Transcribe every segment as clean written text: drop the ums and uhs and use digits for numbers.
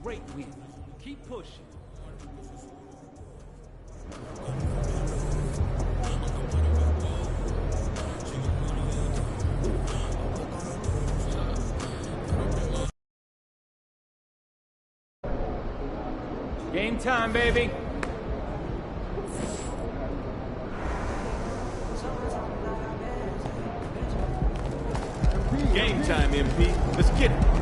Great win. Keep pushing. Game time, baby. Game time, MP. Let's get it.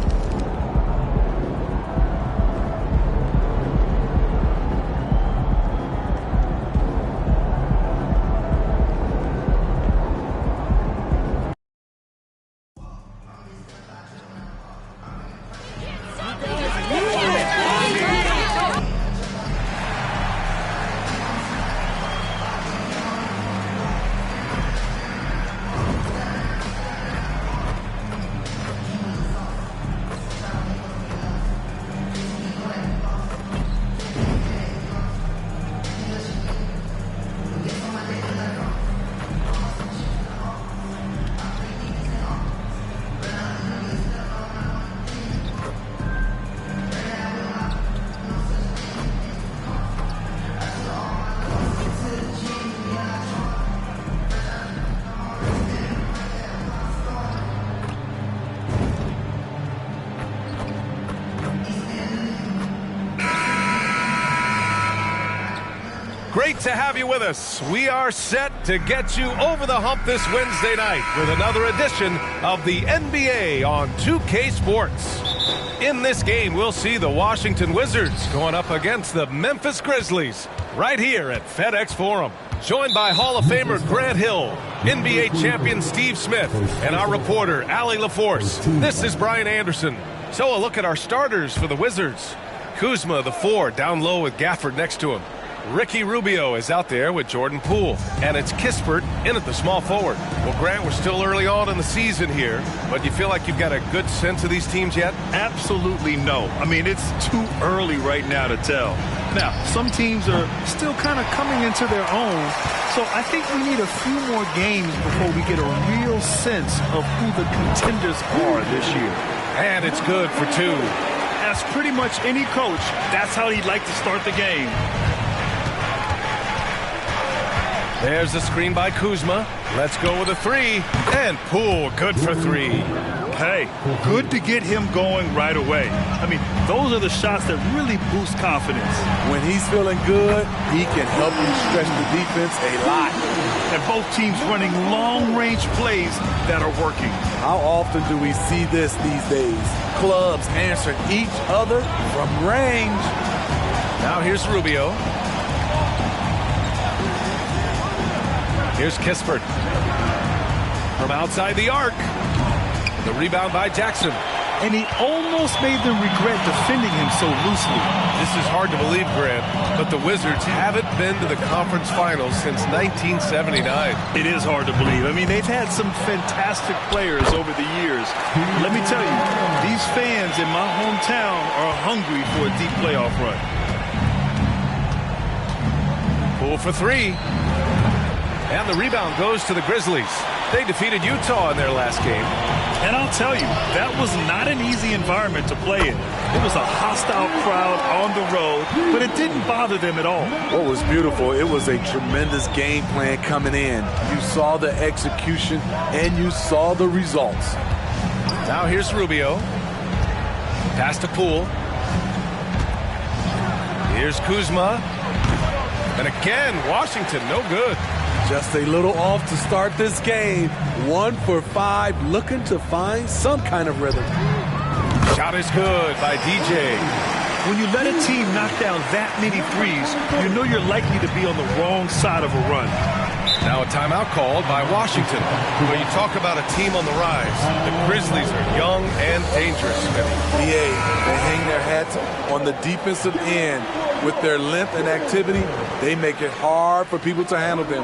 Great to have you with us. We are set to get you over the hump this Wednesday night with another edition of the NBA on 2K Sports. In this game, we'll see the Washington Wizards going up against the Memphis Grizzlies right here at FedEx Forum. Joined by Hall of Famer Grant Hill, NBA champion Steve Smith, and our reporter, Allie LaForce. This is Brian Anderson. So a look at our starters for the Wizards. Kuzma, the 4, down low with Gafford next to him. Ricky Rubio is out there with Jordan Poole, and it's Kispert in at the small forward. Well, Grant, we're still early on in the season here, but you feel like you've got a good sense of these teams yet? Absolutely no. I mean, it's too early right now to tell. Now, some teams are still kind of coming into their own, so I think we need a few more games before we get a real sense of who the contenders are this year. And it's good for 2. As pretty much any coach, that's how he'd like to start the game. There's a screen by Kuzma. Let's go with a 3. And Poole, good for 3. Hey, good to get him going right away. I mean, those are the shots that really boost confidence. When he's feeling good, he can help you stretch the defense a lot. And both teams running long-range plays that are working. How often do we see this these days? Clubs answering each other from range. Now here's Rubio. Here's Kispert. From outside the arc. The rebound by Jackson. And he almost made them regret defending him so loosely. This is hard to believe, Grant, but the Wizards haven't been to the conference finals since 1979. It is hard to believe. I mean, they've had some fantastic players over the years. Let me tell you, these fans in my hometown are hungry for a deep playoff run. Poole for 3. And the rebound goes to the Grizzlies. They defeated Utah in their last game. And I'll tell you, that was not an easy environment to play in. It was a hostile crowd on the road, but it didn't bother them at all. What was beautiful, it was a tremendous game plan coming in. You saw the execution, and you saw the results. Now here's Rubio. Pass to Poole. Here's Kuzma. And again, Washington, no good. Just a little off to start this game. 1 for 5, looking to find some kind of rhythm. Shot is good by DJ. When you let a team knock down that many threes, you know you're likely to be on the wrong side of a run. Now a timeout called by Washington. When you talk about a team on the rise, the Grizzlies are young and dangerous. They hang their hats on the defensive end. With their length and activity, they make it hard for people to handle them.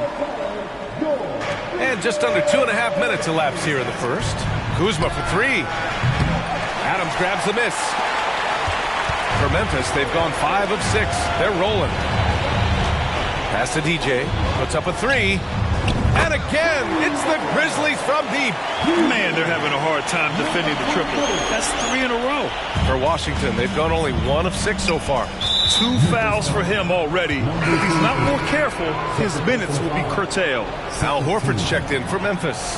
And just under 2.5 minutes elapsed here in the first. Kuzma for 3. Adams grabs the miss. For Memphis, they've gone 5 of 6. They're rolling. Pass to DJ. Puts up a 3. And again, it's the Grizzlies from deep. Man, they're having a hard time defending the triple. That's 3 in a row. For Washington, they've gone only 1 of 6 so far. 2 fouls for him already. If he's not more careful, his minutes will be curtailed. Al Horford's checked in for Memphis.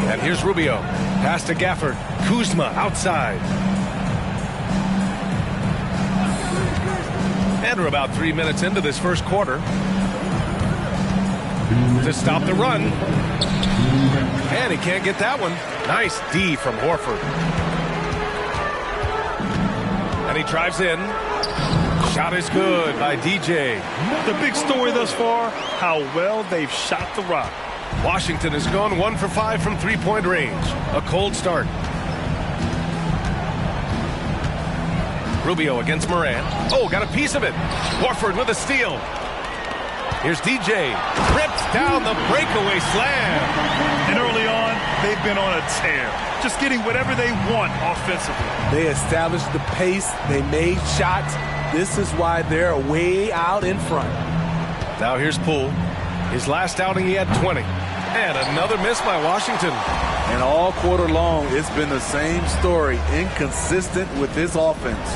And here's Rubio. Pass to Gafford. Kuzma outside. And we're about 3 minutes into this first quarter. To stop the run. And he can't get that one. Nice D from Horford. And he drives in. Shot is good by DJ. The big story thus far, how well they've shot the rock. Washington has gone 1 for 5 from three-point range. A cold start. Rubio against Morant. Oh, got a piece of it. Horford with a steal. Here's DJ. Rips down the breakaway slam. And early on, they've been on a tear. Just getting whatever they want offensively. They established the pace. They made shots. This is why they're way out in front. Now here's Poole. His last outing, he had 20. And another miss by Washington. And all quarter long, it's been the same story. Inconsistent with his offense.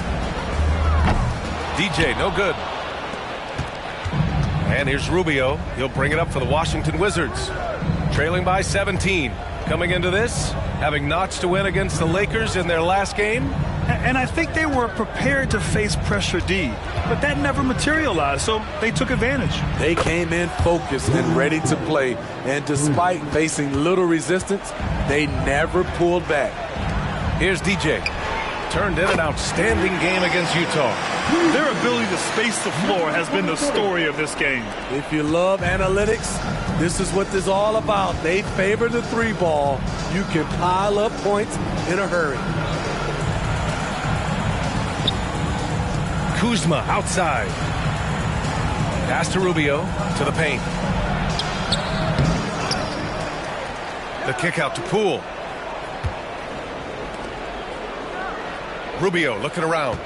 DJ, no good. And here's Rubio. He'll bring it up for the Washington Wizards. Trailing by 17. Coming into this, having notched a win against the Lakers in their last game. And I think they were prepared to face pressure D, but that never materialized, so they took advantage. They came in focused and ready to play, and despite facing little resistance, they never pulled back. Here's DJ. Turned in an outstanding game against Utah. Their ability to space the floor has been the story of this game. If you love analytics, this is what this is all about. They favor the 3-ball. You can pile up points in a hurry. Kuzma outside. Pass to Rubio to the paint. The kick out to Poole. Rubio looking around.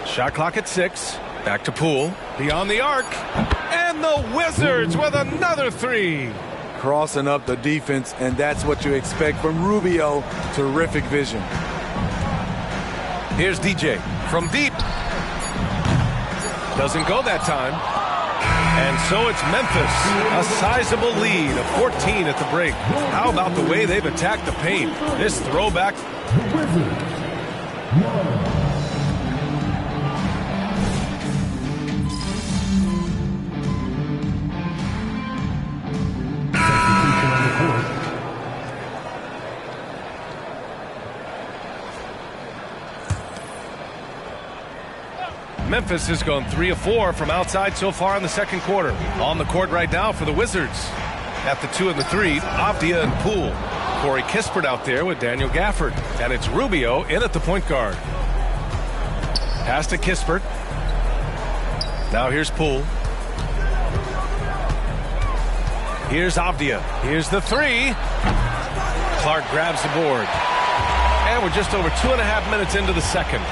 Shot clock at 6. Back to Poole. Beyond the arc. And the Wizards with another 3. Crossing up the defense, and that's what you expect from Rubio. Terrific vision. Here's DJ from deep. Doesn't go that time. And so it's Memphis. A sizable lead of 14 at the break. How about the way they've attacked the paint? This throwback. Memphis has gone 3 of 4 from outside so far in the second quarter. On the court right now for the Wizards. At the 2 and the 3, Avdia and Poole. Corey Kispert out there with Daniel Gafford. And it's Rubio in at the point guard. Pass to Kispert. Now here's Poole. Here's Avdia. Here's the 3. Clark grabs the board. And we're just over 2.5 minutes into the second.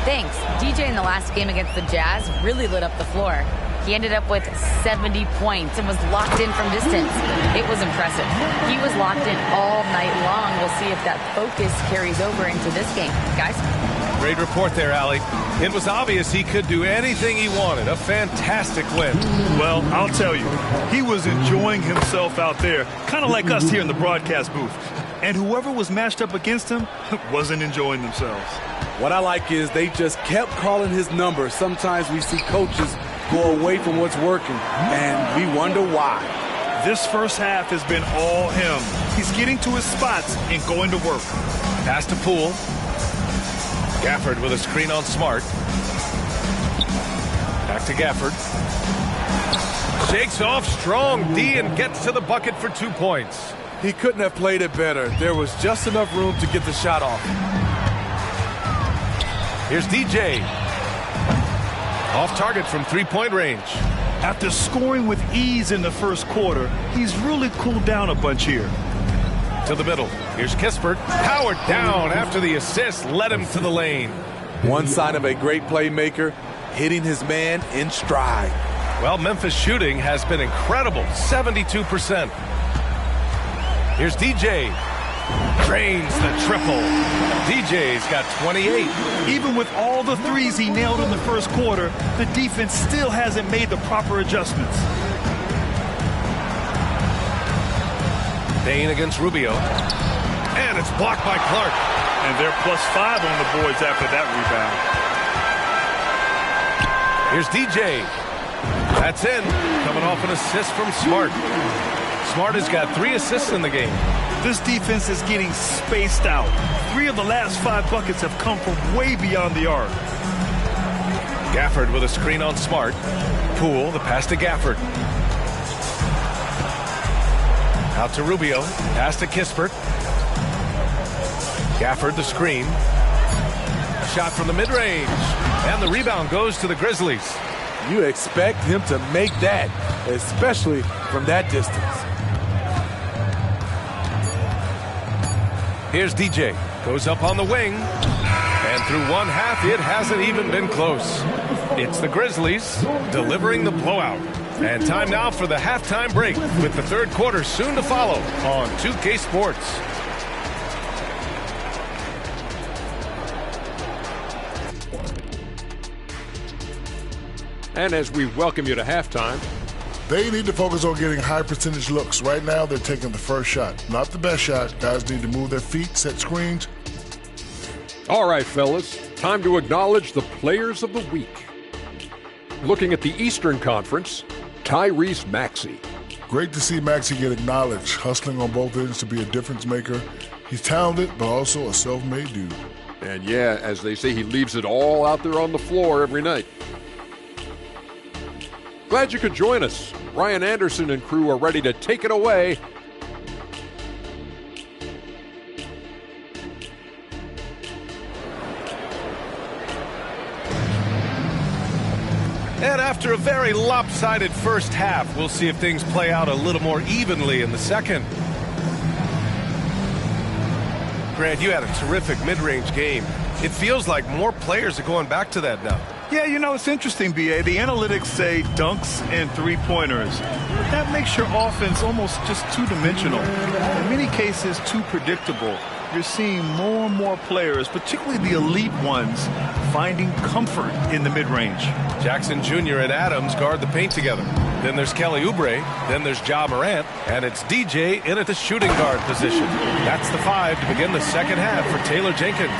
Thanks. DJ in the last game against the Jazz really lit up the floor. He ended up with 70 points and was locked in from distance. It was impressive. He was locked in all night long. We'll see if that focus carries over into this game. Guys? Great report there, Allie. It was obvious he could do anything he wanted. A fantastic win. Well, I'll tell you, he was enjoying himself out there, kind of like us here in the broadcast booth. And whoever was matched up against him wasn't enjoying themselves. What I like is they just kept calling his number. Sometimes we see coaches go away from what's working, and we wonder why. This first half has been all him. He's getting to his spots and going to work. Pass to Poole. Gafford with a screen on Smart. Back to Gafford. Shakes off strong D and gets to the bucket for 2 points. He couldn't have played it better. There was just enough room to get the shot off. Here's DJ. Off target from 3-point range. After scoring with ease in the first quarter, he's really cooled down a bunch here. To the middle. Here's Kispert. Powered down after the assist led him to the lane. One sign of a great playmaker, hitting his man in stride. Well, Memphis shooting has been incredible, 72%. Here's DJ. Drains the triple. DJ's got 28. Even with all the threes he nailed in the first quarter, the defense still hasn't made the proper adjustments. Payne against Rubio. And it's blocked by Clark. And they're +5 on the boards after that rebound. Here's DJ. That's in. Coming off an assist from Smart. Smart has got 3 assists in the game. This defense is getting spaced out. 3 of the last 5 buckets have come from way beyond the arc. Gafford with a screen on Smart. Poole, the pass to Gafford. Out to Rubio. Pass to Kispert. Gafford, the screen. A shot from the mid-range. And the rebound goes to the Grizzlies. You expect him to make that, especially from that distance. Here's DJ. Goes up on the wing. And through one half, it hasn't even been close. It's the Grizzlies delivering the blowout. And time now for the halftime break, with the third quarter soon to follow on 2K Sports. And as we welcome you to halftime, they need to focus on getting high percentage looks. Right now, they're taking the first shot. Not the best shot. Guys need to move their feet, set screens. all right, fellas, time to acknowledge the players of the week. Looking at the Eastern Conference, Tyrese Maxey. Great to see Maxey get acknowledged, hustling on both ends to be a difference maker. He's talented, but also a self-made dude. And yeah, as they say, he leaves it all out there on the floor every night. Glad you could join us. Ryan Anderson and crew are ready to take it away. And after a very lopsided first half, we'll see if things play out a little more evenly in the second. Grant, you had a terrific mid-range game. It feels like more players are going back to that now. Yeah, you know, it's interesting, B.A. The analytics say dunks and three-pointers. That makes your offense almost just two-dimensional. In many cases, too predictable. You're seeing more and more players, particularly the elite ones, finding comfort in the mid-range. Jackson Jr. and Adams guard the paint together. Then there's Kelly Oubre. Then there's Ja Morant. And it's DJ in at the shooting guard position. That's the 5 to begin the second half for Taylor Jenkins.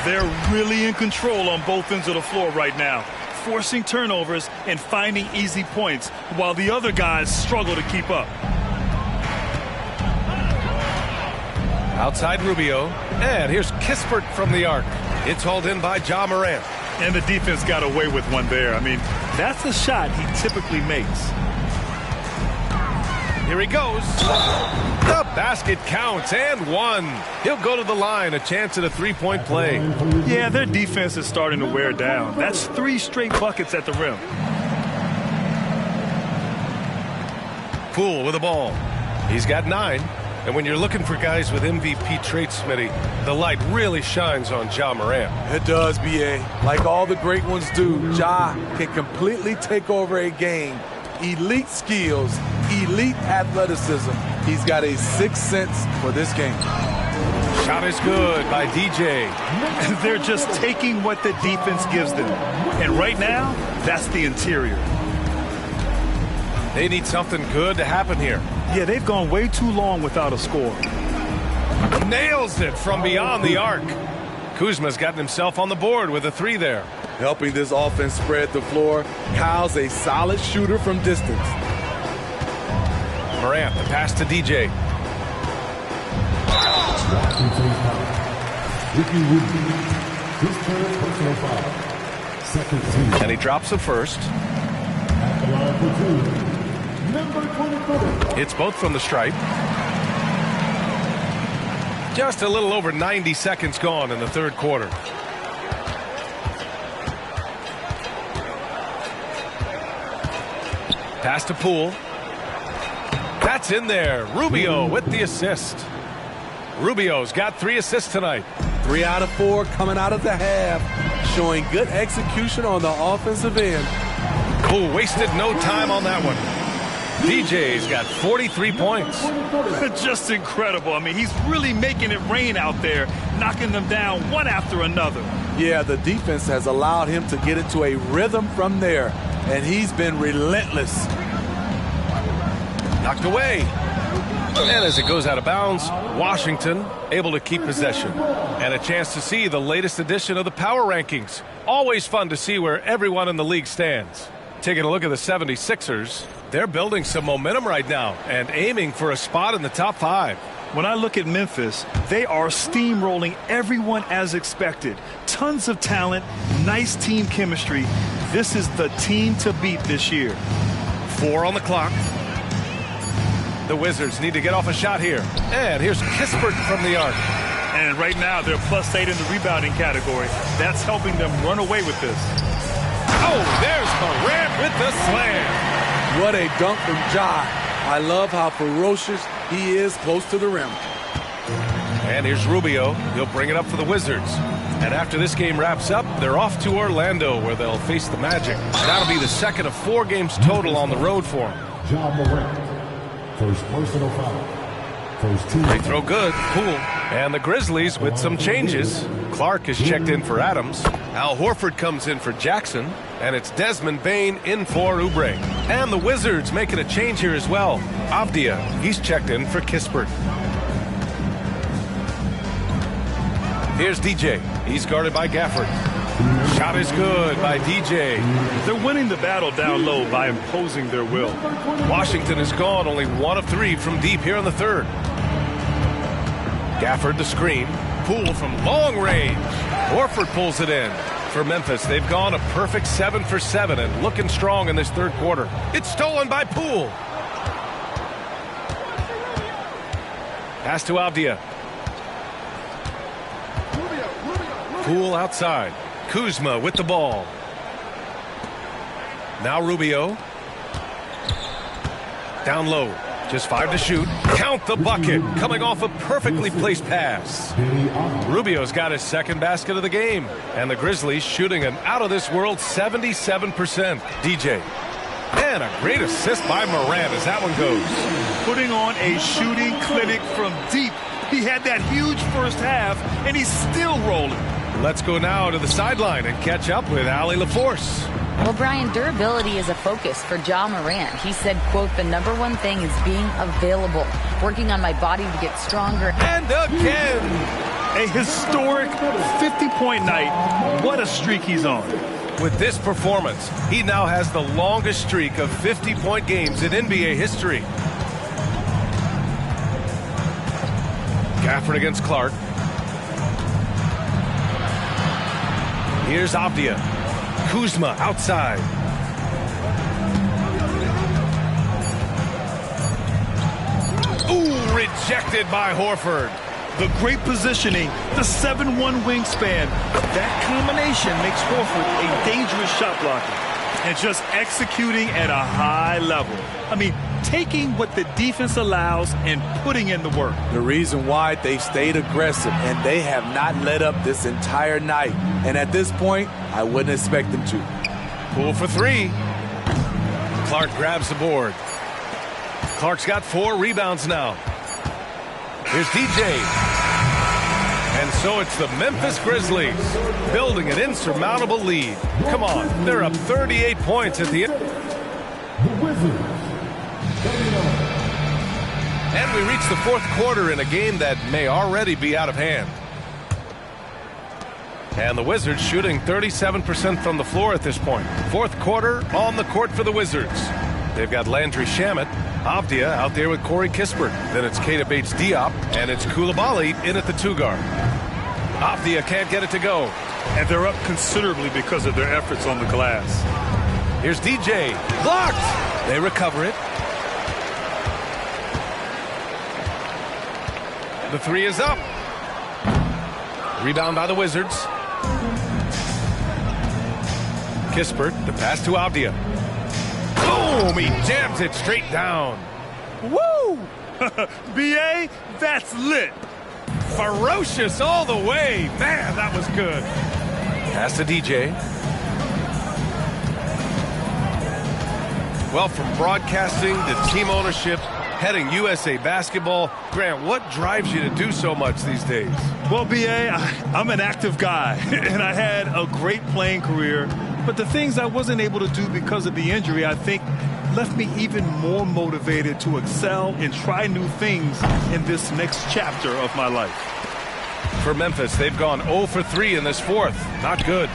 They're really in control on both ends of the floor right now, forcing turnovers and finding easy points while the other guys struggle to keep up. Outside Rubio. And here's Kispert from the arc. It's hauled in by Ja Morant. And the defense got away with one there. I mean, that's a shot he typically makes. Here he goes. The basket counts and one. He'll go to the line, a chance at a three-point play. Yeah, their defense is starting to wear down. That's 3 straight buckets at the rim. Poole with the ball. He's got 9. And when you're looking for guys with MVP traits, Smitty, the light really shines on Ja Morant. It does, B.A. Like all the great ones do, Ja can completely take over a game. Elite skills, elite athleticism. He's got a sixth sense for this game. Shot is good by DJ. They're just taking what the defense gives them. And right now, that's the interior. They need something good to happen here. Yeah, they've gone way too long without a score. Nails it from beyond the arc. Kuzma's gotten himself on the board with a 3 there. Helping this offense spread the floor. Kyle's a solid shooter from distance. Morant, the pass to DJ. And he drops the first. It's both from the stripe. Just a little over 90 seconds gone in the third quarter. Pass to Poole. That's in there. Rubio with the assist. Rubio's got 3 assists tonight. 3 out of 4 coming out of the half, showing good execution on the offensive end. Oh, wasted no time on that one. DJ's got 43 points. Just incredible. I mean, he's really making it rain out there, knocking them down one after another. Yeah, the defense has allowed him to get into a rhythm from there, and he's been relentless. Knocked away. And as it goes out of bounds, Washington able to keep possession. And a chance to see the latest edition of the power rankings. Always fun to see where everyone in the league stands. Taking a look at the 76ers, they're building some momentum right now and aiming for a spot in the top 5. When I look at Memphis, they are steamrolling everyone as expected. Tons of talent, nice team chemistry. This is the team to beat this year. 4 on the clock. The Wizards need to get off a shot here. And here's Kispert from the arc. And right now they're +8 in the rebounding category. That's helping them run away with this. Oh, there's Morant with the slam. What a dunk from Ja. I love how ferocious he is close to the rim. And here's Rubio. He'll bring it up for the Wizards. And after this game wraps up, they're off to Orlando where they'll face the Magic. That'll be the second of 4 games total on the road for them. Ja Morant, first personal foul. First team. They throw good. Poole. And the Grizzlies with some changes. Clark is checked in for Adams. Al Horford comes in for Jackson. And it's Desmond Bane in for Oubre. And the Wizards making a change here as well. Avdia, he's checked in for Kispert. Here's DJ. He's guarded by Gafford. Shot is good by DJ. They're winning the battle down low by imposing their will. Washington is gone only 1 of 3 from deep here in the third. Gafford the screen. Poole from long range. Horford pulls it in. For Memphis, they've gone a perfect 7 for 7 and looking strong in this third quarter. It's stolen by Poole. Pass to Avdia. Poole outside. Kuzma with the ball. Now Rubio. Down low. Just 5 to shoot. Count the bucket. Coming off a perfectly placed pass. Rubio's got his second basket of the game. And the Grizzlies shooting an out-of-this-world 77%. DJ. And a great assist by Morant as that one goes. Putting on a shooting clinic from deep. He had that huge first half, and he's still rolling. Let's go now to the sideline and catch up with Allie LaForce. Well, Brian, durability is a focus for Ja Morant. He said, quote, "The number one thing is being available, working on my body to get stronger." And again. A historic 50-point night. What a streak he's on. With this performance, he now has the longest streak of 50-point games in NBA history. Gafford against Clark. Here's Avdia. Kuzma outside. Ooh, rejected by Horford. The great positioning, the 7'1" wingspan. That combination makes Horford a dangerous shot blocker. And just executing at a high level. I mean, taking what the defense allows and putting in the work. The reason why they stayed aggressive, and they have not let up this entire night. And at this point, I wouldn't expect them to. Poole for 3. Clark grabs the board. Clark's got 4 rebounds now. Here's DJ. And so it's the Memphis Grizzlies building an insurmountable lead. Come on, they're up 38 points at the end. The Wizards. And we reach the fourth quarter in a game that may already be out of hand. And the Wizards shooting 37% from the floor at this point. Fourth quarter on the court for the Wizards. They've got Landry Shamet, Avdia out there with Corey Kispert. Then it's Keita Bates-Diop, and it's Koulibaly in at the 2 guard. Avdia can't get it to go. And they're up considerably because of their efforts on the glass. Here's DJ. Blocked! They recover it. The 3 is up. Rebound by the Wizards. Kispert, the pass to Avdia. Boom! He jams it straight down. Woo! BA, that's lit. ferocious all the way. Man, that was good. Pass to DJ. Well, from broadcasting to team ownership, heading USA Basketball, Grant, what drives you to do so much these days? Well, B.A., I'm an active guy, and I had a great playing career. But the things I wasn't able to do because of the injury, I think, left me even more motivated to excel and try new things in this next chapter of my life. For Memphis, they've gone 0 for 3 in this fourth. Not good.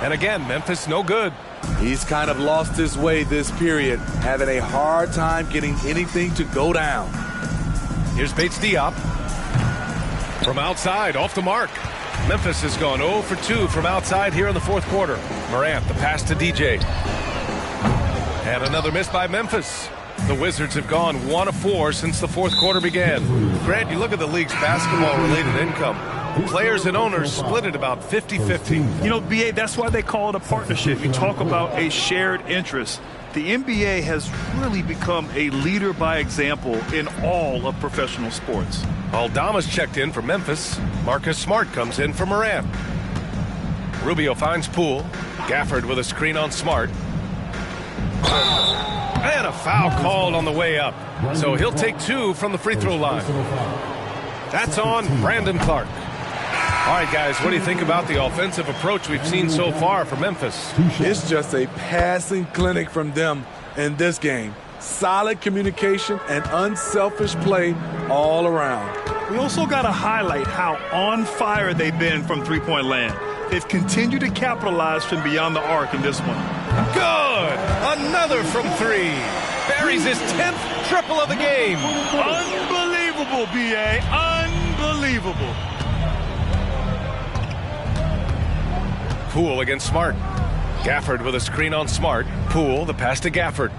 And again, Memphis no good. He's kind of lost his way this period, having a hard time getting anything to go down. Here's Bates Diop. From outside, off the mark. Memphis has gone 0 for 2 from outside here in the fourth quarter. Morant, the pass to DJ. And another miss by Memphis. The Wizards have gone 1 of 4 since the fourth quarter began. Grant, you look at the league's basketball-related income. Players and owners split it about 50-50. You know, B.A., that's why they call it a partnership. You talk about a shared interest. The NBA has really become a leader by example in all of professional sports. Aldama's checked in for Memphis. Marcus Smart comes in for Morant. Rubio finds Poole. Gafford with a screen on Smart. And a foul called on the way up. So he'll take 2 from the free throw line. That's on Brandon Clark. All right, guys, what do you think about the offensive approach we've seen so far from Memphis? It's just a passing clinic from them in this game. Solid communication and unselfish play all around. We also got to highlight how on fire they've been from three-point land. They've continued to capitalize from beyond the arc in this one. Good! Another from 3. Buries his 10th triple of the game. Unbelievable, B.A. Unbelievable. Poole against Smart. Gafford with a screen on Smart. Poole, the pass to Gafford.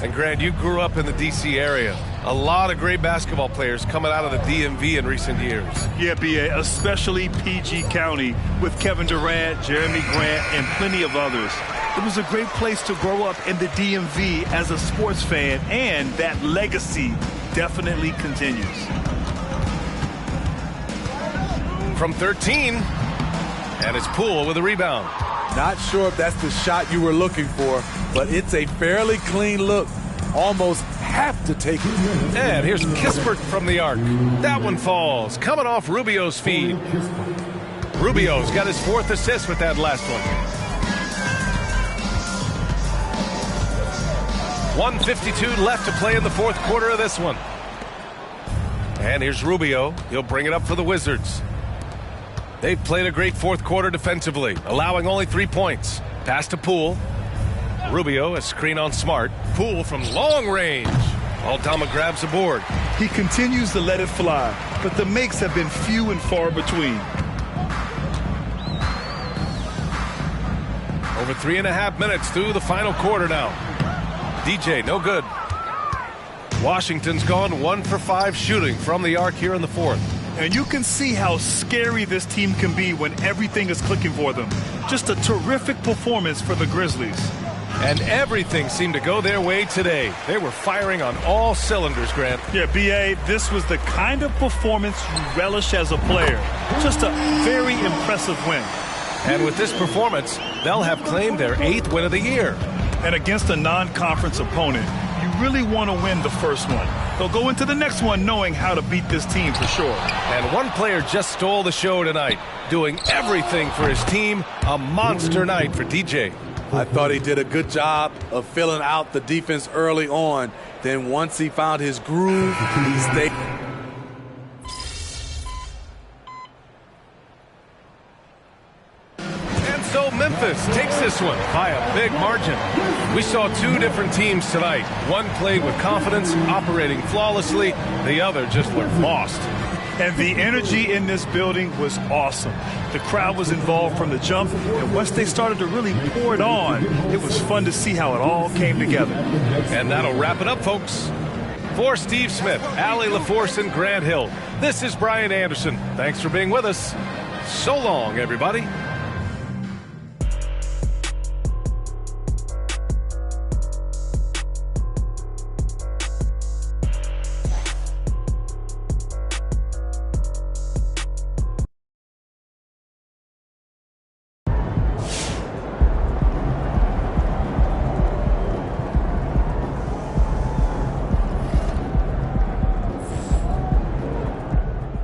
And Grant, you grew up in the D.C. area. A lot of great basketball players coming out of the DMV in recent years. Yeah, B.A., especially PG County with Kevin Durant, Jeremy Grant, and plenty of others. It was a great place to grow up in the DMV as a sports fan, and that legacy definitely continues. From 13, and it's Poole with a rebound. Not sure if that's the shot you were looking for, but it's a fairly clean look. Almost have to take it. And here's Kispert from the arc. That one falls, coming off Rubio's feed. Rubio's got his 4th assist with that last one. 1:52 left to play in the fourth quarter of this one. And here's Rubio. He'll bring it up for the Wizards. They've played a great fourth quarter defensively, allowing only 3 points. Pass to Poole. Rubio, a screen on Smart. Poole from long range. Aldama grabs the board. He continues to let it fly, but the makes have been few and far between. Over 3.5 minutes through the final quarter now. DJ, no good. Washington's gone 1 for 5 shooting from the arc here in the fourth. And you can see how scary this team can be when everything is clicking for them. Just a terrific performance for the Grizzlies. And everything seemed to go their way today. They were firing on all cylinders, Grant. Yeah, B.A., this was the kind of performance you relish as a player. Just a very impressive win. And with this performance, they'll have claimed their 8th win of the year. And against a non-conference opponent, you really want to win the first one. They'll go into the next one knowing how to beat this team for sure. And one player just stole the show tonight, doing everything for his team. A monster night for DJ. I thought he did a good job of filling out the defense early on. Then once he found his groove, he stayed. And so Memphis takes this one by a big margin. We saw 2 different teams tonight. One played with confidence, operating flawlessly. The other just looked lost. And the energy in this building was awesome. The crowd was involved from the jump, and once they started to really pour it on, it was fun to see how it all came together. And that'll wrap it up, folks. For Steve Smith, Allie LaForce, and Grant Hill, this is Brian Anderson. Thanks for being with us. So long, everybody.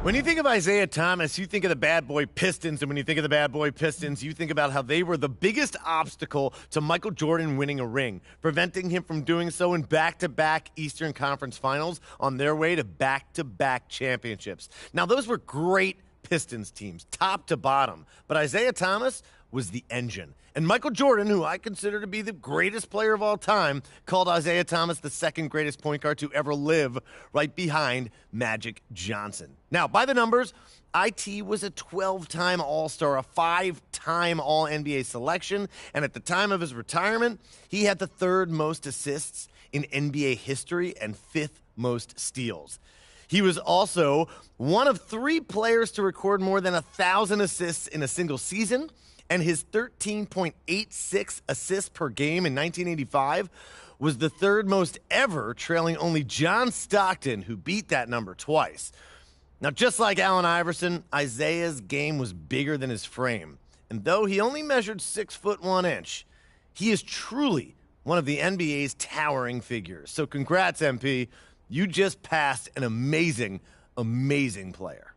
When you think of Isaiah Thomas, you think of the bad boy Pistons, and when you think of the bad boy Pistons, you think about how they were the biggest obstacle to Michael Jordan winning a ring, preventing him from doing so in back-to-back Eastern Conference Finals on their way to back-to-back championships. Now, those were great Pistons teams, top to bottom, but Isaiah Thomas was the engine. And Michael Jordan, who I consider to be the greatest player of all time, called Isaiah Thomas the second greatest point guard to ever live, right behind Magic Johnson. Now, by the numbers, IT was a 12-time All-Star, a 5-time All-NBA selection, and at the time of his retirement, he had the third most assists in NBA history and fifth most steals. He was also one of 3 players to record more than 1,000 assists in a single season, and his 13.86 assists per game in 1985 was the third most ever, trailing only John Stockton, who beat that number twice. Now, just like Allen Iverson, Isaiah's game was bigger than his frame. And though he only measured 6 foot 1 inch, he is truly one of the NBA's towering figures. So congrats, MP. You just passed an amazing, amazing player.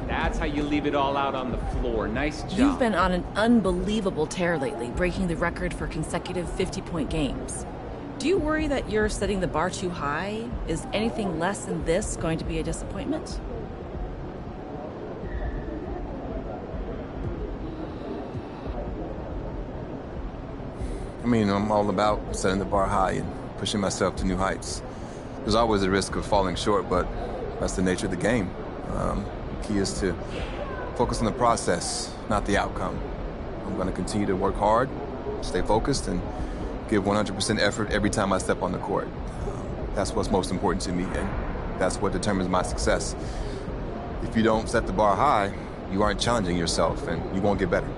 That's how you leave it all out on the floor. Nice job. You've been on an unbelievable tear lately, breaking the record for consecutive 50-point games. Do you worry that you're setting the bar too high? Is anything less than this going to be a disappointment? I mean, I'm all about setting the bar high and pushing myself to new heights. There's always a risk of falling short, but that's the nature of the game. The key is to focus on the process, not the outcome. I'm going to continue to work hard, stay focused, and give 100% effort every time I step on the court. That's what's most important to me, and that's what determines my success. If you don't set the bar high, you aren't challenging yourself, and you won't get better.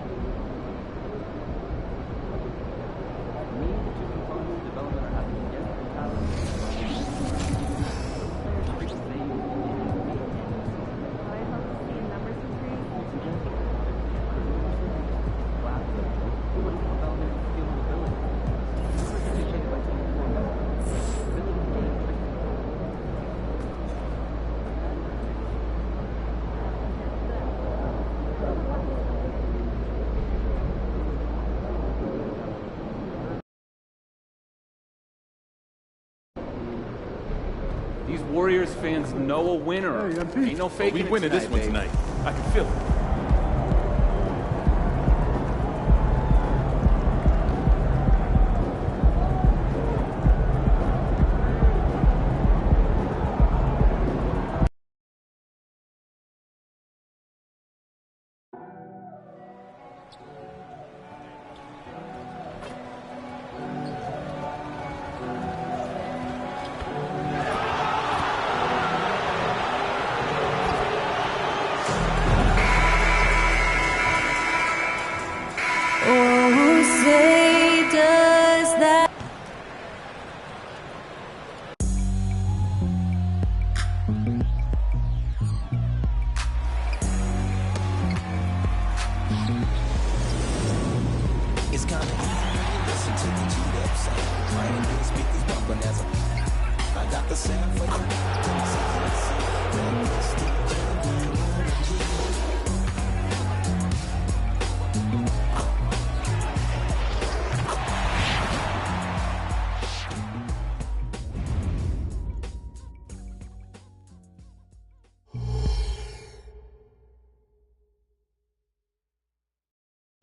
These Warriors fans know a winner. Ain't no faking. We winning this one tonight. I can feel it.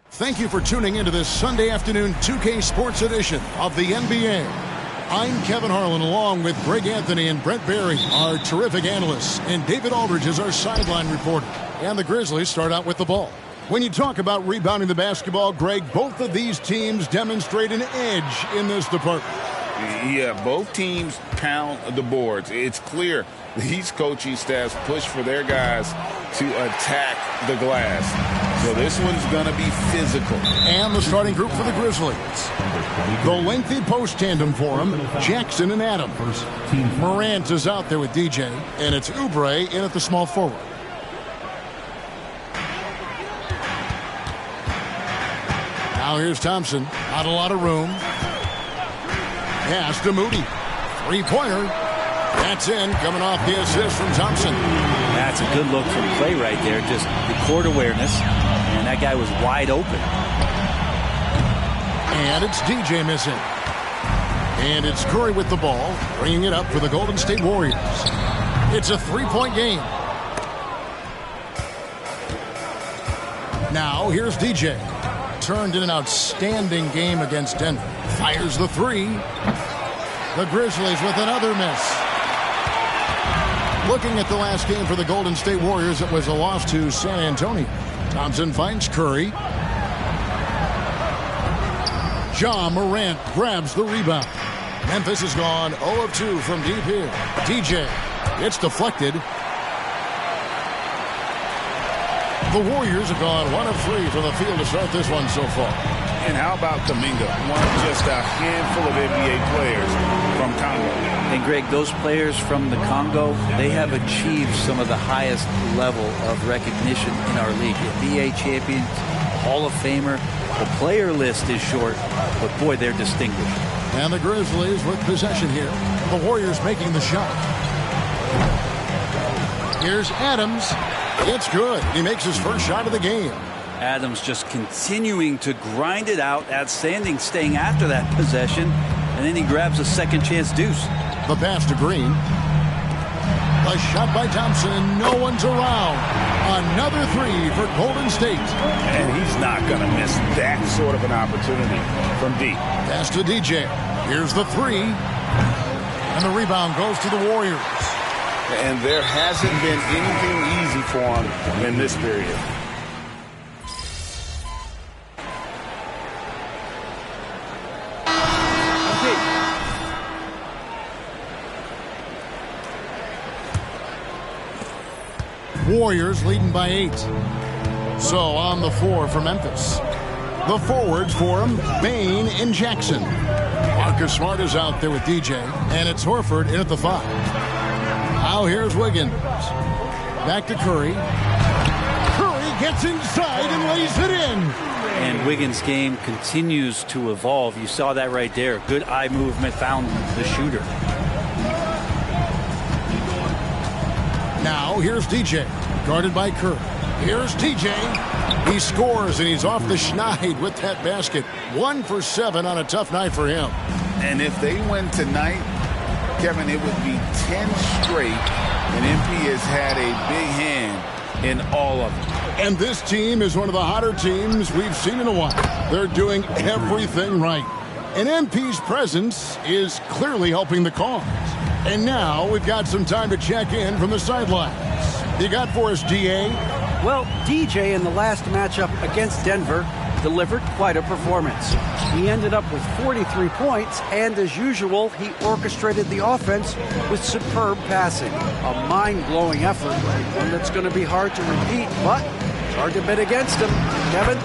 Thank you for tuning into this Sunday afternoon 2K Sports edition of the NBA. I'm Kevin Harlan along with Greg Anthony and Brent Barry, our terrific analysts, and David Aldridge is our sideline reporter. And the Grizzlies start out with the ball. When you talk about rebounding the basketball, Greg, both of these teams demonstrate an edge in this department. Yeah, both teams pound the boards. It's clear these coaching staffs push for their guys to attack the glass. So this one's going to be physical. And the starting group for the Grizzlies. The lengthy post tandem for him, Jackson and Adams. Morant is out there with DJ, and it's Oubre in at the small forward. Now here's Thompson. Not a lot of room. Pass to Moody. Three-pointer. That's in, coming off the assist from Thompson. That's a good look from Clay right there. Just the court awareness. And that guy was wide open. And it's DJ missing. And it's Curry with the ball, bringing it up for the Golden State Warriors. It's a three-point game. Now here's DJ. Turned in an outstanding game against Denver. Fires the three. The Grizzlies with another miss. Looking at the last game for the Golden State Warriors, it was a loss to San Antonio. Thompson finds Curry. Ja Morant grabs the rebound. Memphis has gone 0 of 2 from deep here. DJ, it's deflected. The Warriors have gone 1 of 3 from the field to start this one so far. And how about Kuminga? One of just a handful of NBA players from Congo. And Greg, those players from the Congo, they have achieved some of the highest level of recognition in our league. NBA champions, Hall of Famer. The player list is short, but boy, they're distinguished. And the Grizzlies with possession here. The Warriors making the shot. Here's Adams. It's good. He makes his first shot of the game. Adams just continuing to grind it out. Outstanding staying after that possession. And then he grabs a second chance deuce. The pass to Green. A shot by Thompson, and no one's around. Another three for Golden State. And he's not going to miss that sort of an opportunity from deep. Pass to DJ. Here's the three. And the rebound goes to the Warriors. And there hasn't been anything easy for him in this period. Warriors leading by 8. So on the floor for Memphis. The forwards for him, Bain and Jackson. Marcus Smart is out there with DJ, and it's Horford in at the 5. Now here's Wiggins. Back to Curry. Curry gets inside and lays it in. And Wiggins' game continues to evolve. You saw that right there. Good eye movement, found the shooter. Now here's DJ, guarded by Curry. Here's TJ. He scores, and he's off the schneid with that basket. 1 for 7 on a tough night for him. And if they win tonight, Kevin, it would be 10 straight, and MP has had a big hand in all of them. And this team is one of the hotter teams we've seen in a while. They're doing everything right. And MP's presence is clearly helping the cause. And now we've got some time to check in from the sidelines. You got for us, DA? Well, DJ in the last matchup against Denver delivered quite a performance. He ended up with 43 points, and as usual, he orchestrated the offense with superb passing. A mind-blowing effort, one that's going to be hard to repeat, but it's hard to bet against him. Kevin?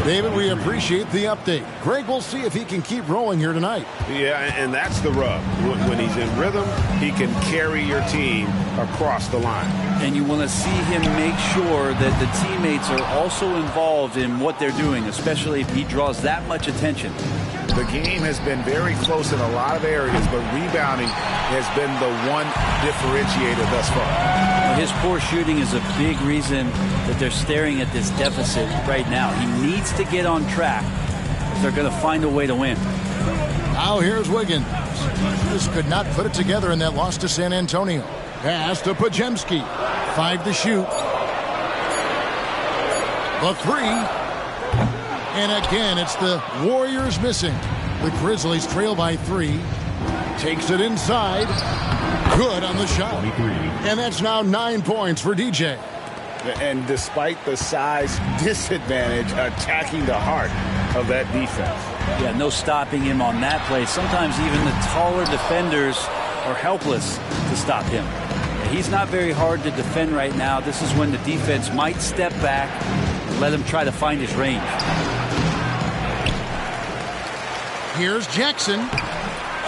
David, we appreciate the update. Greg, we'll see if he can keep rolling here tonight. Yeah, and that's the rub. When he's in rhythm, he can carry your team across the line. And you want to see him make sure that the teammates are also involved in what they're doing, especially if he draws that much attention. The game has been very close in a lot of areas, but rebounding has been the one differentiator thus far. His poor shooting is a big reason that they're staring at this deficit right now. He needs to get on track if they're going to find a way to win. Now here's Wiggins. Just could not put it together in that loss to San Antonio. Pass to Pajemski. 5 to shoot. The 3. And again, it's the Warriors missing. The Grizzlies trail by 3. Takes it inside. Good on the shot. And that's now 9 points for DJ. And despite the size disadvantage, attacking the heart of that defense. Yeah, no stopping him on that play. Sometimes even the taller defenders are helpless to stop him. He's not very hard to defend right now. This is when the defense might step back, Let him try to find his range. Here's Jackson.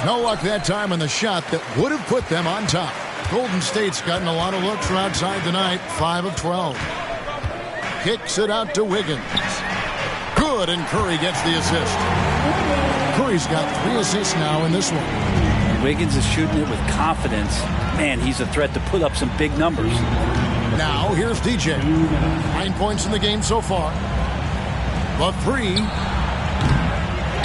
No luck that time on the shot that would have put them on top. Golden State's gotten a lot of looks from outside tonight, 5 of 12. Kicks it out to Wiggins. Good, and Curry gets the assist. Curry's got 3 assists now in this one. Wiggins is shooting it with confidence. Man, he's a threat to put up some big numbers. Now, here's DJ. 9 points in the game so far. The 3.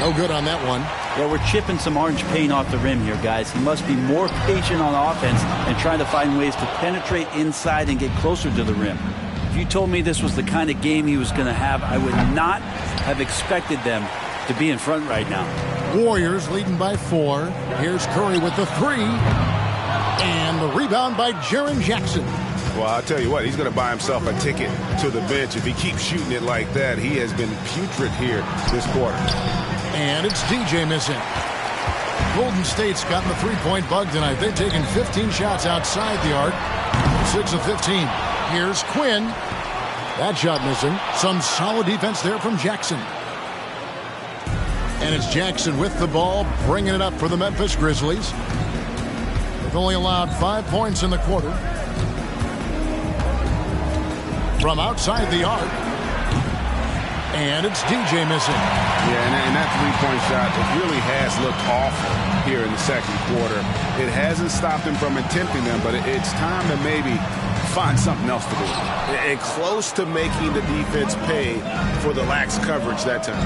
No good on that one. Yeah, we're chipping some orange paint off the rim here, guys. He must be more patient on offense and trying to find ways to penetrate inside and get closer to the rim. If you told me this was the kind of game he was going to have, I would not have expected them to be in front right now. Warriors leading by 4. Here's Curry with the 3. And the rebound by Jaren Jackson. Well, I'll tell you what, he's going to buy himself a ticket to the bench. If he keeps shooting it like that, he has been putrid here this quarter. And it's DJ missing. Golden State's gotten the three-point bug tonight. They've taken 15 shots outside the arc. 6 of 15. Here's Quinn. That shot missing. Some solid defense there from Jackson. And it's Jackson with the ball, bringing it up for the Memphis Grizzlies. They've only allowed 5 points in the quarter. From outside the arc. And it's DJ missing. Yeah, and that three-point shot, it really has looked awful here in the second quarter. It hasn't stopped him from attempting them, but it's time to maybe find something else to do. And close to making the defense pay for the lax coverage that time.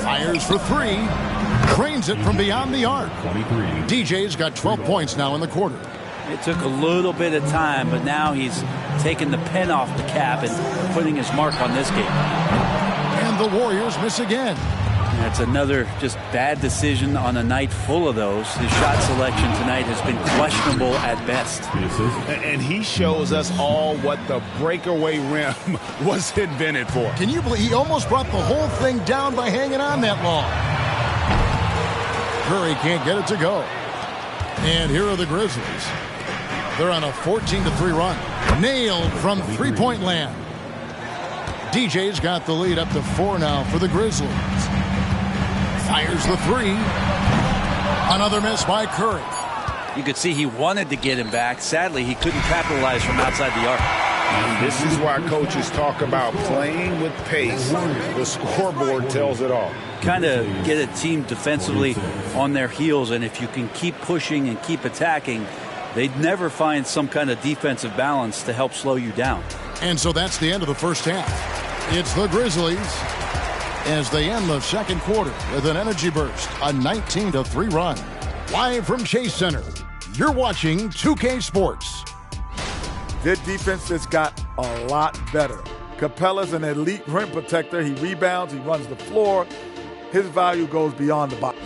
Fires for 3. Trains it from beyond the arc. DJ's got 12 points now in the quarter. It took a little bit of time, but now he's taking the pen off the cap and putting his mark on this game. And the Warriors miss again. That's another just bad decision on a night full of those. His shot selection tonight has been questionable at best. And he shows us all what the breakaway rim was invented for. Can you believe he almost brought the whole thing down by hanging on that long? Curry can't get it to go. And here are the Grizzlies. They're on a 14-3 run. Nailed from three-point land. DJ's got the lead up to 4 now for the Grizzlies. Fires the 3. Another miss by Curry. You could see he wanted to get him back. Sadly, he couldn't capitalize from outside the arc. And this is why coaches talk about playing with pace. The scoreboard tells it all. Kind of get a team defensively on their heels, and if you can keep pushing and keep attacking, they'd never find some kind of defensive balance to help slow you down. And so that's the end of the first half. It's the Grizzlies as they end the second quarter with an energy burst, a 19-3 run. Live from Chase Center, you're watching 2K Sports. Their defense has got a lot better. Capella's an elite rim protector. He rebounds, he runs the floor. His value goes beyond the box.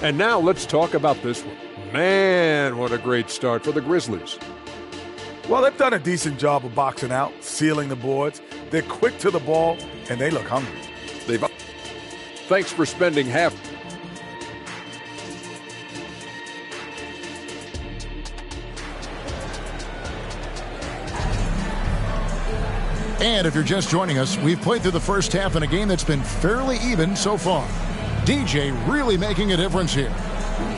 And now let's talk about this one. Man, what a great start for the Grizzlies. Well, they've done a decent job of boxing out, sealing the boards. They're quick to the ball, and they look hungry. Thanks for spending half. And if you're just joining us, we've played through the first half in a game that's been fairly even so far. DJ really making a difference here.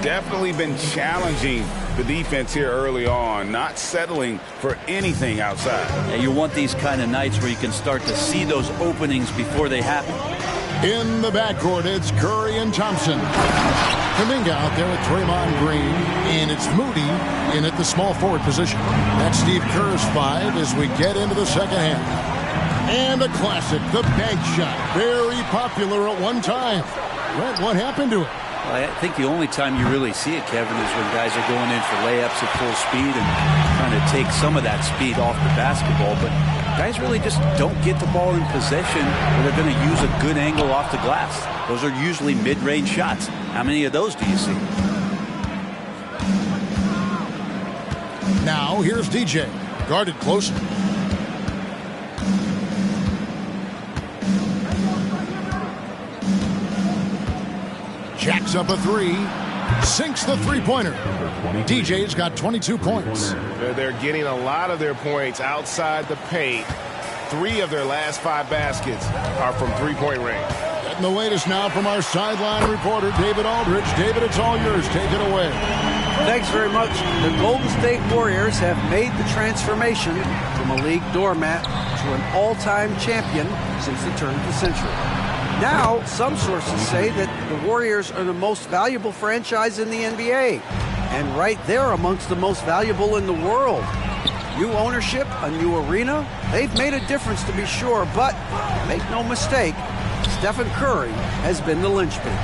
Definitely been challenging the defense here early on, not settling for anything outside. Yeah, you want these kind of nights where you can start to see those openings before they happen. In the backcourt, it's Curry and Thompson. Kuminga out there with Draymond Green, and it's Moody in at the small forward position. That's Steve Kerr's 5 as we get into the second half. And a classic, the bank shot. Very popular at one time. Brett, what happened to it? Well, I think the only time you really see it, Kevin, is when guys are going in for layups at full speed and trying to take some of that speed off the basketball. But guys really just don't get the ball in possession where they're going to use a good angle off the glass. Those are usually mid-range shots. How many of those do you see? Now, here's DJ. Guarded closer. Jacks up a 3. Sinks the three-pointer. DJ's got 22 points. They're getting a lot of their points outside the paint. 3 of their last 5 baskets are from three-point range. Getting the latest now from our sideline reporter, David Aldridge. David, it's all yours. Take it away. Thanks very much. The Golden State Warriors have made the transformation from a league doormat to an all-time champion since the turn of the century. Now, some sources say that the Warriors are the most valuable franchise in the NBA, and right there amongst the most valuable in the world. New ownership, a new arena, they've made a difference to be sure, but make no mistake, Stephen Curry has been the linchpin.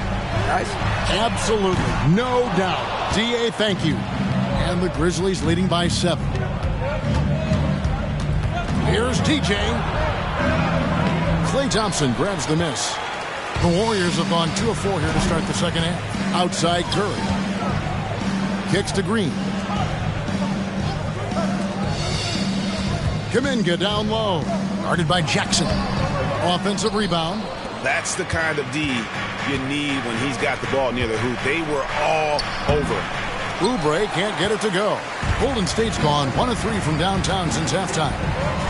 Guys? Absolutely, no doubt. D.A., thank you. And the Grizzlies leading by 7. Here's DJ. Klay Thompson grabs the miss. The Warriors have gone 2 of 4 here to start the second half. Outside Curry. Kicks to Green. Kuminga down low. Guarded by Jackson. Offensive rebound. That's the kind of D you need when he's got the ball near the hoop. They were all over him. Oubre can't get it to go. Golden State's gone 1 of 3 from downtown since halftime.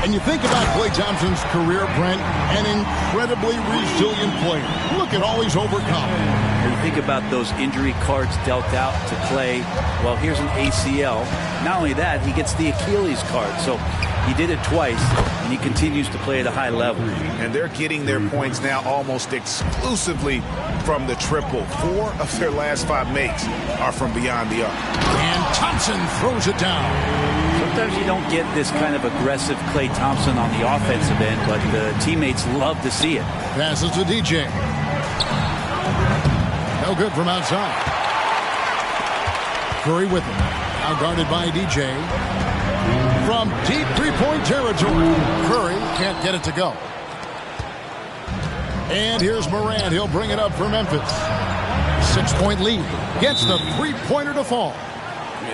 And you think about Klay Thompson's career, Brent, an incredibly resilient player. Look at all he's overcome. You think about those injury cards dealt out to Klay. Well, here's an ACL. Not only that, he gets the Achilles card. So he did it twice, and he continues to play at a high level. And they're getting their points now almost exclusively from the triple. 4 of their last 5 makes are from beyond the arc. And Thompson throws it down. Sometimes you don't get this kind of aggressive Klay Thompson on the offensive end, but the teammates love to see it. Passes to DJ. No good from outside. Curry with him. Now guarded by DJ. From deep three-point territory. Curry can't get it to go. And here's Morant. He'll bring it up for Memphis. 6-point lead. Gets the three-pointer to fall.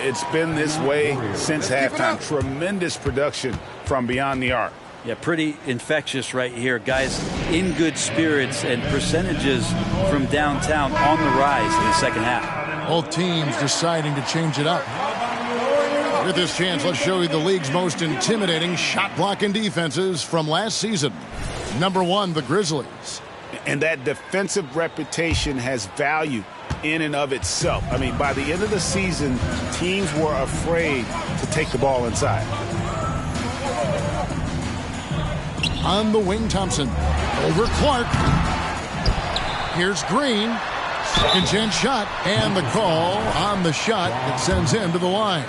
It's been this way since halftime. Tremendous production from beyond the arc. Yeah, pretty infectious right here. Guys in good spirits and percentages from downtown on the rise in the second half. Both teams deciding to change it up. With this chance, let's show you the league's most intimidating shot-blocking defenses from last season. Number 1, the Grizzlies. And that defensive reputation has value in and of itself. I mean, by the end of the season, teams were afraid to take the ball inside. On the wing, Thompson. Over Clark. Here's Green. Second chance shot. And the call on the shot that sends him to the line.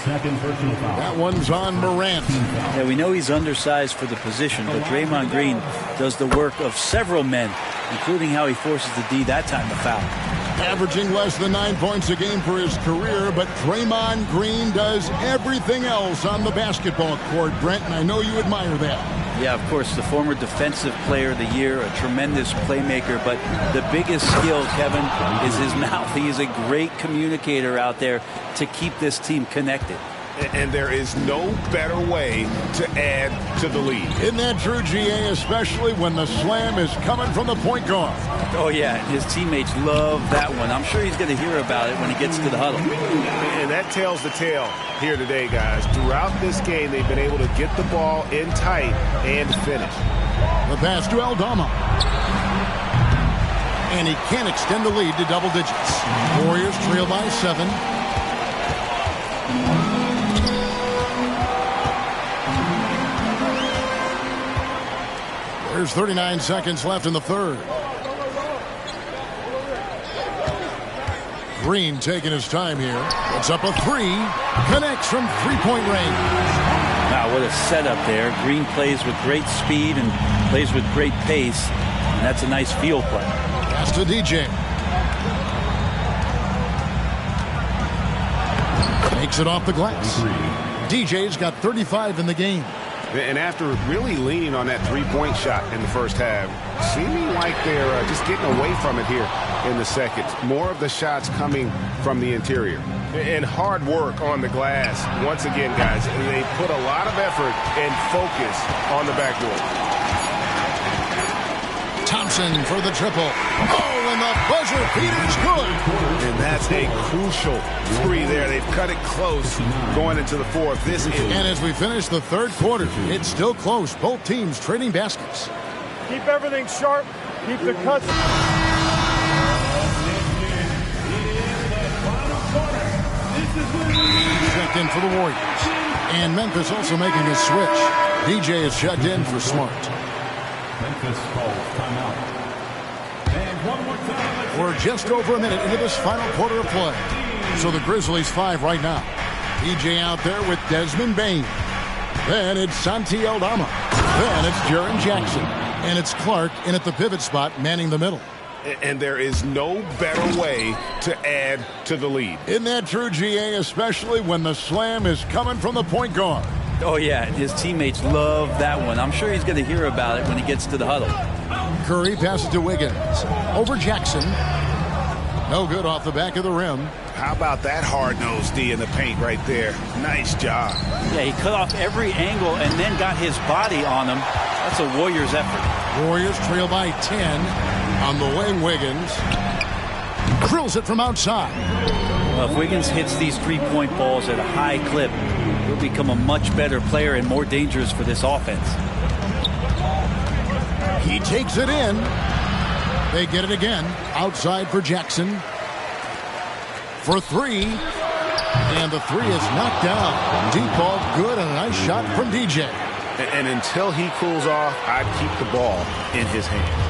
That one's on Morant. Yeah, we know he's undersized for the position, but Draymond Green does the work of several men, including how he forces the D that time to foul. Averaging less than 9 points a game for his career, but Draymond Green does everything else on the basketball court, Brent, and I know you admire that. Yeah, of course, the former Defensive Player of the Year, a tremendous playmaker, but the biggest skill, Kevin, is his mouth. He is a great communicator out there to keep this team connected. And there is no better way to add to the lead. Isn't that true, GA, especially when the slam is coming from the point guard? Oh, yeah, his teammates love that one. I'm sure he's going to hear about it when he gets to the huddle. And that tells the tale here today, guys. Throughout this game, they've been able to get the ball in tight and finish. The pass to Aldama. And he can't extend the lead to double digits. Warriors trail by 7. There's 39 seconds left in the third. Green taking his time here. Puts up a 3. Connects from three-point range. Wow, what a setup there. Green plays with great speed and plays with great pace. And that's a nice field play. Pass to DJ. Makes it off the glass. DJ's got 35 in the game. And after really leaning on that three-point shot in the first half, seeming like they're just getting away from it here in the second. More of the shots coming from the interior. And hard work on the glass. Once again, guys, they put a lot of effort and focus on the backboard. Thompson for the triple. Oh, and the buzzer beater's good. And that's a crucial three there. They've cut it close going into the fourth. And as we finish the third quarter, it's still close. Both teams trading baskets. Keep everything sharp. Keep the cuts. Checked in for the Warriors. And Memphis also making a switch. DJ is checked in for Smart. Memphis calls timeout. And one more time. We're just over a minute into this final quarter of play. So the Grizzlies 5 right now. DJ out there with Desmond Bain. Then it's Santi Aldama. Then it's Jaren Jackson. And it's Clark in at the pivot spot, manning the middle. And there is no better way to add to the lead. Isn't that true, GA, especially when the slam is coming from the point guard? Oh, yeah, his teammates love that one. I'm sure he's going to hear about it when he gets to the huddle. Curry passes to Wiggins. Over Jackson. No good off the back of the rim. How about that hard-nosed D in the paint right there? Nice job. Yeah, he cut off every angle and then got his body on him. That's a Warriors effort. Warriors trail by 10 on the wing. Wiggins drills it from outside. Well, if Wiggins hits these three-point balls at a high clip, he'll become a much better player and more dangerous for this offense. He takes it in. They get it again. Outside for Jackson. For three. And the three is knocked down. Deep ball good and a nice shot from DJ. And until he cools off, I'd keep the ball in his hand.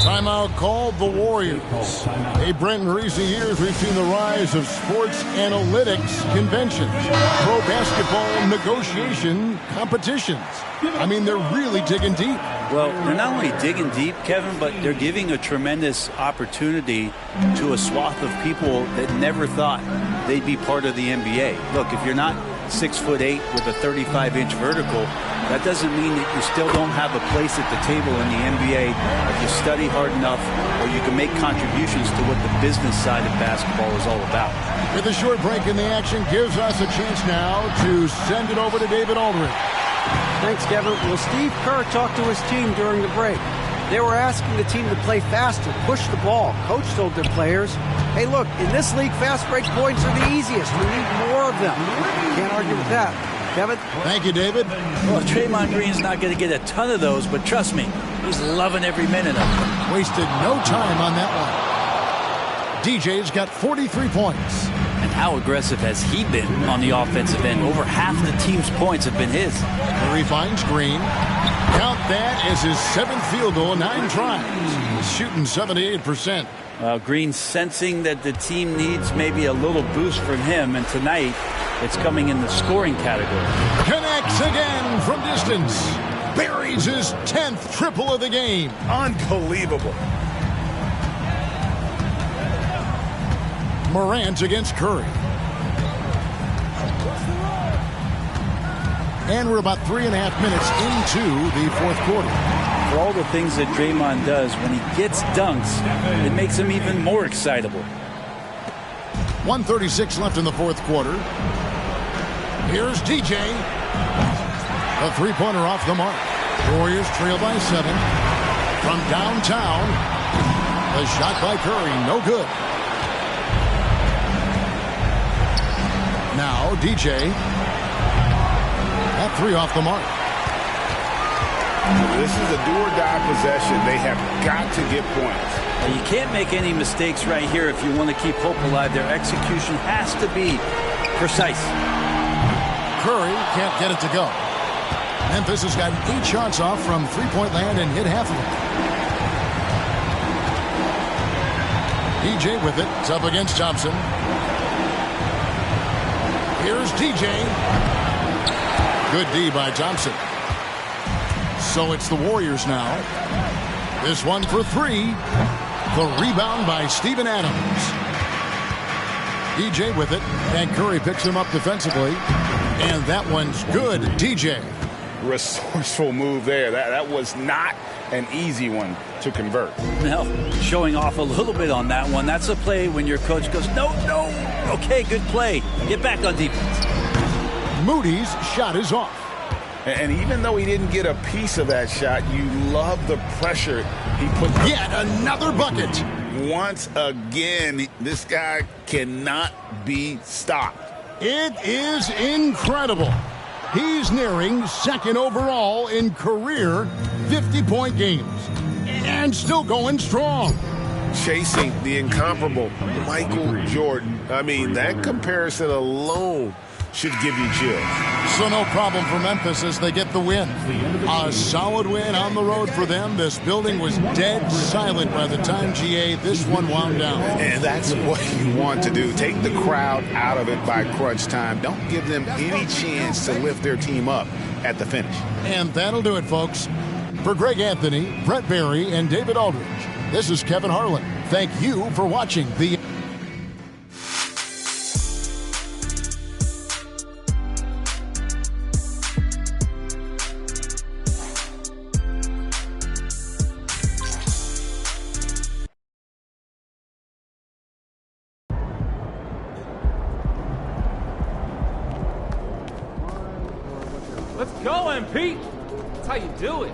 Timeout called the Warriors. Hey, Brent, in recent years, we've seen the rise of sports analytics conventions, pro basketball negotiation competitions. I mean, they're really digging deep. Well, they're not only digging deep, Kevin, but they're giving a tremendous opportunity to a swath of people that never thought they'd be part of the NBA. Look, if you're not 6'8" with a 35-inch vertical, that doesn't mean that you still don't have a place at the table in the NBA if you study hard enough or you can make contributions to what the business side of basketball is all about. With a short break in the action gives us a chance now to send it over to David Aldridge. Thanks, Kevin. Well, Steve Kerr talked to his team during the break. They were asking the team to play faster, push the ball. Coach told their players, hey, look, in this league, fast break points are the easiest. We need more of them. Can't argue with that. Kevin? Thank you, David. Well, Draymond Green's not going to get a ton of those, but trust me, he's loving every minute of it. Wasted no time on that one. DJ's got 43 points. And how aggressive has he been on the offensive end? Over half the team's points have been his. Curry finds Green. Count that as his 7th field goal, 9 tries. He's shooting 78%. Green sensing that the team needs maybe a little boost from him, and tonight it's coming in the scoring category. Connects again from distance. Buries his 10th triple of the game. Unbelievable. Morant against Curry. And we're about 3.5 minutes into the fourth quarter. For all the things that Draymond does, when he gets dunks, it makes him even more excitable. 1:36 left in the fourth quarter. Here's DJ. A three-pointer off the mark. Warriors trail by 7. From downtown, a shot by Curry, no good. Now DJ. That three off the mark. This is a do-or-die possession. They have got to get points. You can't make any mistakes right here if you want to keep hope alive. Their execution has to be precise. Curry can't get it to go. Memphis has gotten 8 shots off from three-point land and hit half of them. DJ with it. It's up against Thompson. Here's DJ. Good D by Thompson. So it's the Warriors now. This one for 3. The rebound by Steven Adams. DJ with it. And Curry picks him up defensively. And that one's good. DJ. Resourceful move there. That was not an easy one to convert. Now, showing off a little bit on that one. That's a play when your coach goes, no. Okay, good play. Get back on defense. Moody's shot is off. And even though he didn't get a piece of that shot, you love the pressure he put. Yet another bucket. Once again, this guy cannot be stopped. It is incredible. He's nearing second overall in career 50-point games. And still going strong. Chasing the incomparable Michael Jordan. I mean, that comparison alone should give you chills. So no problem for Memphis as they get the win. A solid win on the road for them. This building was dead silent by the time, GA, this one wound down. And that's what you want to do. Take the crowd out of it by crunch time. Don't give them any chance to lift their team up at the finish. And that'll do it, folks. For Greg Anthony, Brett Barry, and David Aldridge, this is Kevin Harlan. Thank you for watching the... Let's go, MP. That's how you do it.